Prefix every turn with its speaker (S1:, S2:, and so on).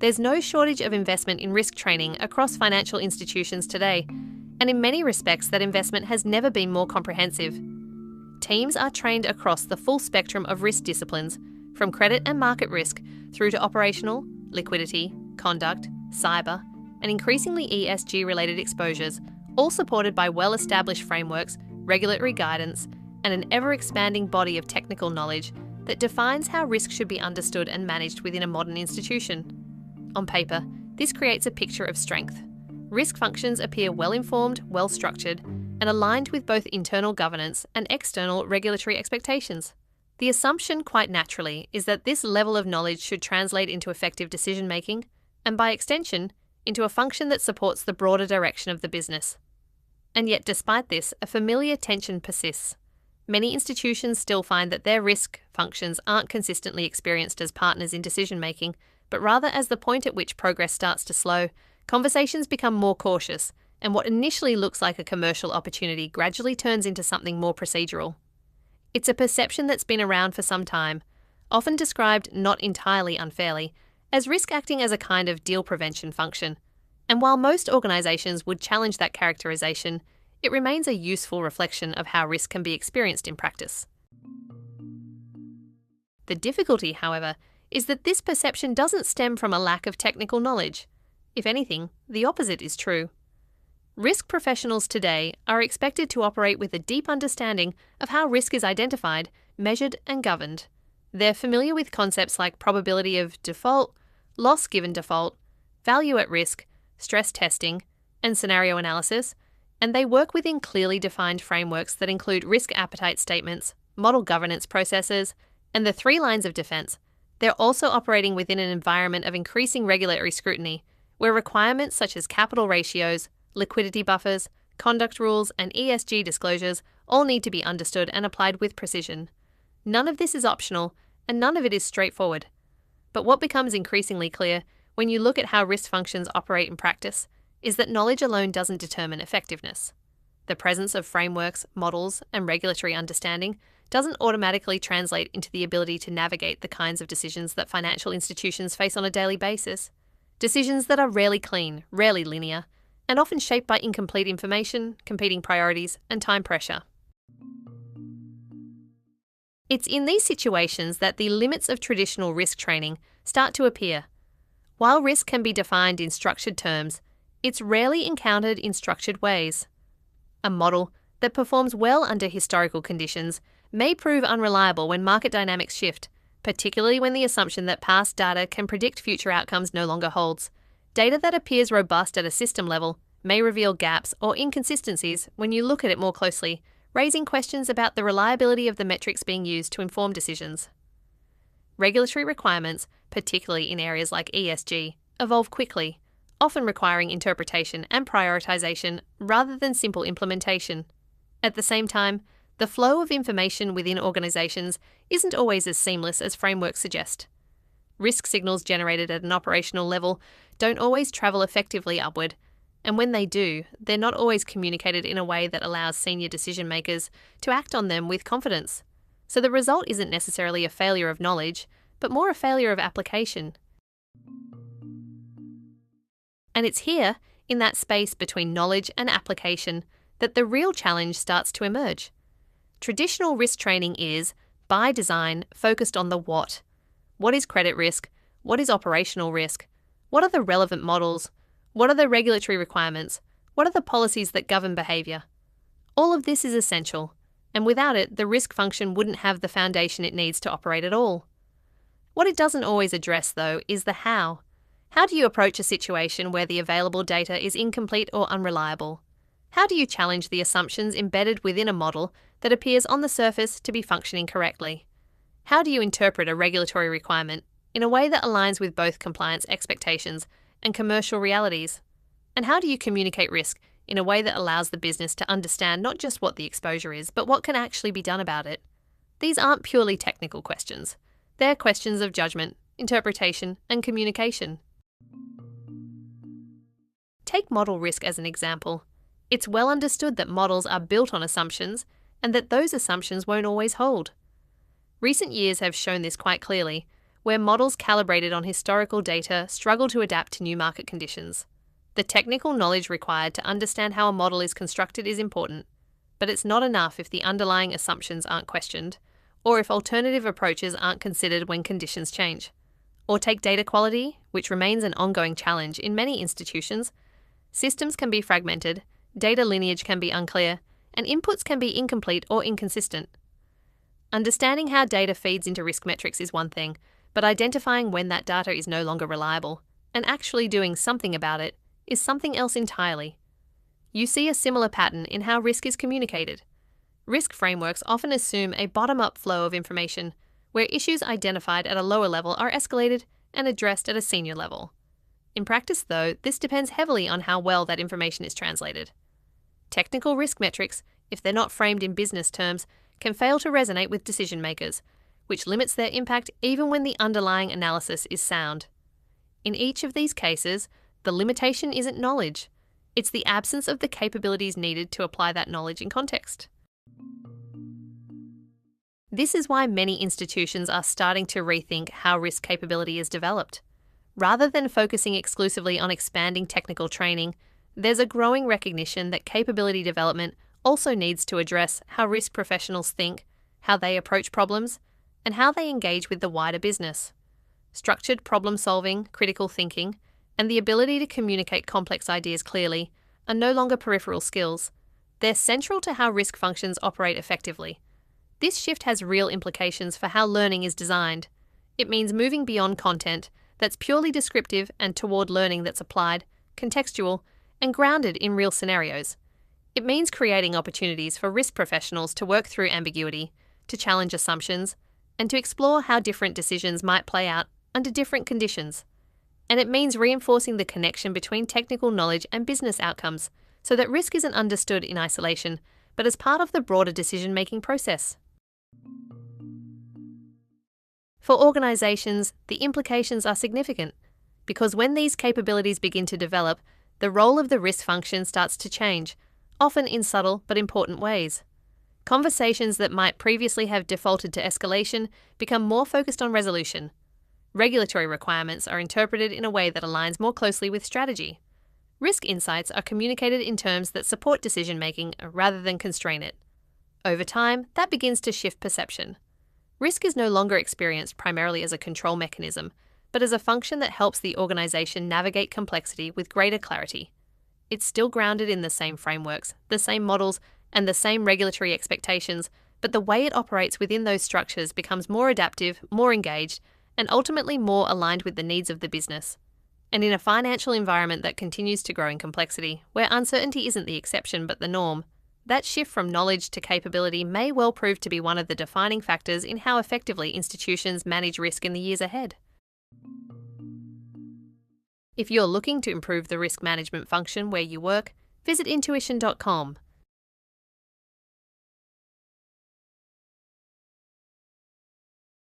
S1: There's no shortage of investment in risk training across financial institutions today, and in many respects that investment has never been more comprehensive. Teams are trained across the full spectrum of risk disciplines, from credit and market risk through to operational, liquidity, conduct, cyber, and increasingly ESG-related exposures, all supported by well-established frameworks, regulatory guidance, and an ever-expanding body of technical knowledge that defines how risk should be understood and managed within a modern institution. On paper, this creates a picture of strength. Risk functions appear well-informed, well-structured, and aligned with both internal governance and external regulatory expectations. The assumption, quite naturally, is that this level of knowledge should translate into effective decision-making, and by extension, into a function that supports the broader direction of the business. And yet, despite this, a familiar tension persists. Many institutions still find that their risk functions aren't consistently experienced as partners in decision-making, but rather as the point at which progress starts to slow, conversations become more cautious, and what initially looks like a commercial opportunity gradually turns into something more procedural. It's a perception that's been around for some time, often described, not entirely unfairly, as risk acting as a kind of deal prevention function. And while most organisations would challenge that characterisation, it remains a useful reflection of how risk can be experienced in practice. The difficulty, however, is that this perception doesn't stem from a lack of technical knowledge. If anything, the opposite is true. Risk professionals today are expected to operate with a deep understanding of how risk is identified, measured, and governed. They're familiar with concepts like probability of default, loss given default, value at risk, stress testing, and scenario analysis, and they work within clearly defined frameworks that include risk appetite statements, model governance processes, and the 3 lines of defense. They're also operating within an environment of increasing regulatory scrutiny, where requirements such as capital ratios, liquidity buffers, conduct rules, and ESG disclosures all need to be understood and applied with precision. None of this is optional, and none of it is straightforward. But what becomes increasingly clear when you look at how risk functions operate in practice is that knowledge alone doesn't determine effectiveness. The presence of frameworks, models, and regulatory understanding doesn't automatically translate into the ability to navigate the kinds of decisions that financial institutions face on a daily basis. Decisions that are rarely clean, rarely linear, and often shaped by incomplete information, competing priorities, and time pressure. It's in these situations that the limits of traditional risk training start to appear. While risk can be defined in structured terms, it's rarely encountered in structured ways. A model that performs well under historical conditions may prove unreliable when market dynamics shift, particularly when the assumption that past data can predict future outcomes no longer holds. Data that appears robust at a system level may reveal gaps or inconsistencies when you look at it more closely, raising questions about the reliability of the metrics being used to inform decisions. Regulatory requirements, particularly in areas like ESG, evolve quickly, often requiring interpretation and prioritization rather than simple implementation. At the same time, the flow of information within organizations isn't always as seamless as frameworks suggest. Risk signals generated at an operational level don't always travel effectively upward, and when they do, they're not always communicated in a way that allows senior decision makers to act on them with confidence. So the result isn't necessarily a failure of knowledge, but more a failure of application. And it's here, in that space between knowledge and application, that the real challenge starts to emerge. Traditional risk training is, by design, focused on the what. What is credit risk? What is operational risk? What are the relevant models? What are the regulatory requirements? What are the policies that govern behaviour? All of this is essential, and without it, the risk function wouldn't have the foundation it needs to operate at all. What it doesn't always address, though, is the how. How do you approach a situation where the available data is incomplete or unreliable? How do you challenge the assumptions embedded within a model that appears on the surface to be functioning correctly? How do you interpret a regulatory requirement in a way that aligns with both compliance expectations and commercial realities? And how do you communicate risk in a way that allows the business to understand not just what the exposure is, but what can actually be done about it? These aren't purely technical questions. They're questions of judgment, interpretation, and communication. Take model risk as an example. It's well understood that models are built on assumptions and that those assumptions won't always hold. Recent years have shown this quite clearly, where models calibrated on historical data struggle to adapt to new market conditions. The technical knowledge required to understand how a model is constructed is important, but it's not enough if the underlying assumptions aren't questioned, or if alternative approaches aren't considered when conditions change. Or take data quality, which remains an ongoing challenge in many institutions. Systems can be fragmented, data lineage can be unclear, and inputs can be incomplete or inconsistent. Understanding how data feeds into risk metrics is one thing, but identifying when that data is no longer reliable and actually doing something about it is something else entirely. You see a similar pattern in how risk is communicated. Risk frameworks often assume a bottom-up flow of information, where issues identified at a lower level are escalated and addressed at a senior level. In practice, though, this depends heavily on how well that information is translated. Technical risk metrics, if they're not framed in business terms, can fail to resonate with decision makers, which limits their impact even when the underlying analysis is sound. In each of these cases, the limitation isn't knowledge. It's the absence of the capabilities needed to apply that knowledge in context. This is why many institutions are starting to rethink how risk capability is developed. Rather than focusing exclusively on expanding technical training, there's a growing recognition that capability development also needs to address how risk professionals think, how they approach problems, and how they engage with the wider business. Structured problem solving, critical thinking, and the ability to communicate complex ideas clearly are no longer peripheral skills. They're central to how risk functions operate effectively. This shift has real implications for how learning is designed. It means moving beyond content that's purely descriptive and toward learning that's applied, contextual, and grounded in real scenarios. It means creating opportunities for risk professionals to work through ambiguity, to challenge assumptions, and to explore how different decisions might play out under different conditions. And it means reinforcing the connection between technical knowledge and business outcomes so that risk isn't understood in isolation, but as part of the broader decision-making process. For organisations, the implications are significant, because when these capabilities begin to develop, the role of the risk function starts to change, often in subtle but important ways. Conversations that might previously have defaulted to escalation become more focused on resolution. Regulatory requirements are interpreted in a way that aligns more closely with strategy. Risk insights are communicated in terms that support decision-making rather than constrain it. Over time, that begins to shift perception. Risk is no longer experienced primarily as a control mechanism, but as a function that helps the organisation navigate complexity with greater clarity. It's still grounded in the same frameworks, the same models, and the same regulatory expectations, but the way it operates within those structures becomes more adaptive, more engaged, and ultimately more aligned with the needs of the business. And in a financial environment that continues to grow in complexity, where uncertainty isn't the exception but the norm, that shift from knowledge to capability may well prove to be one of the defining factors in how effectively institutions manage risk in the years ahead. If you're looking to improve the risk management function where you work, visit intuition.com.